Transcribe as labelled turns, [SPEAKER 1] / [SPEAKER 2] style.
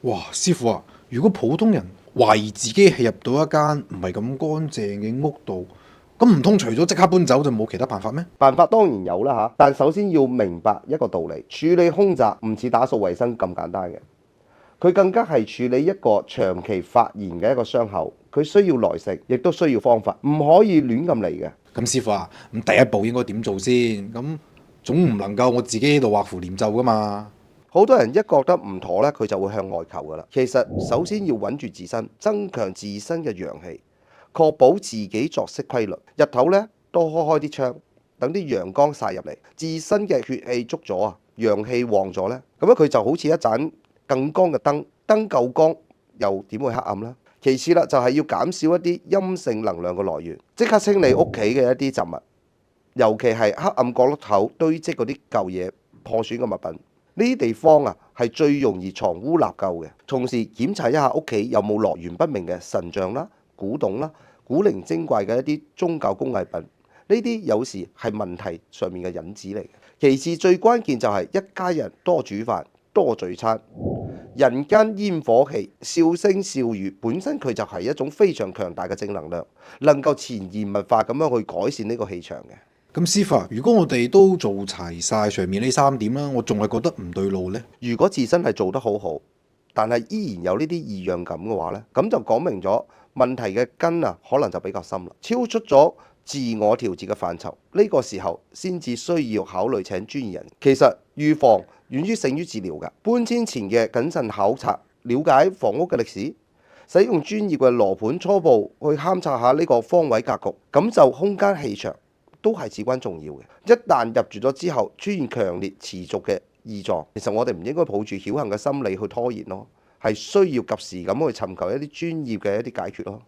[SPEAKER 1] 哇，師傅啊，如果普通人懷疑自己係入到一間唔係咁乾淨嘅屋度，咁唔通除咗即刻搬走就冇其他辦法咩？
[SPEAKER 2] 辦法當然有啦嚇，但首先要明白一個道理，處理兇宅唔似打掃衛生咁簡單嘅，佢更加係處理一個長期發炎嘅一個傷口，佢需要耐性，亦都需要方法，唔可以亂咁嚟嘅。
[SPEAKER 1] 咁師傅啊，咁第一步應該點做先？咁總唔能夠我自己喺度畫符念咒噶嘛？
[SPEAKER 2] 好多人一覺得唔妥咧，佢就會向外求噶啦。其實首先要穩住自身，增強自身嘅陽氣，確保自己作息規律。日頭咧多開啲窗，等啲陽光曬入嚟，自身嘅血氣足咗啊，陽氣旺咗咧，咁樣佢就好似一盞更光嘅燈，燈夠光又點會黑暗啦？其次啦，就係要減少一啲陰性能量嘅來源，即刻清理屋企嘅一啲雜物，尤其係黑暗角落頭堆積嗰啲舊嘢、破損嘅物品。呢啲地方啊，係最容易藏污納垢嘅。同時檢查一下屋企有冇來源不明嘅神像啦、古董啦、古靈精怪嘅一啲宗教工藝品，呢啲有時係問題上面嘅引子嚟嘅。其次最關鍵就係一家人多煮飯、多聚餐，人間煙火氣、笑聲笑語本身佢就係一種非常強大嘅正能量，能夠潛移默化咁樣去改善呢個氣場嘅。
[SPEAKER 1] 咁師傅啊，如果我哋都做齊晒上面呢3點啦，我仲係覺得唔對路呢？
[SPEAKER 2] 如果自身係做得好好，但係依然有呢啲異樣感嘅話呢，咁就講明咗問題嘅根啊，可能就比較深啦，超出咗自我調節嘅範疇。呢個時候先至需要考慮請專業人。其實預防遠於勝於治療㗎。搬遷前嘅謹慎考察，了解房屋嘅歷史，使用專業嘅羅盤初步去勘察下呢個方位格局，咁就空間氣場都係至關重要嘅。一旦入住咗之後，出現強烈持續嘅異狀，其實我哋唔應該抱住僥幸嘅心理去拖延咯，係需要及時咁去尋求一啲專業嘅一啲解決咯。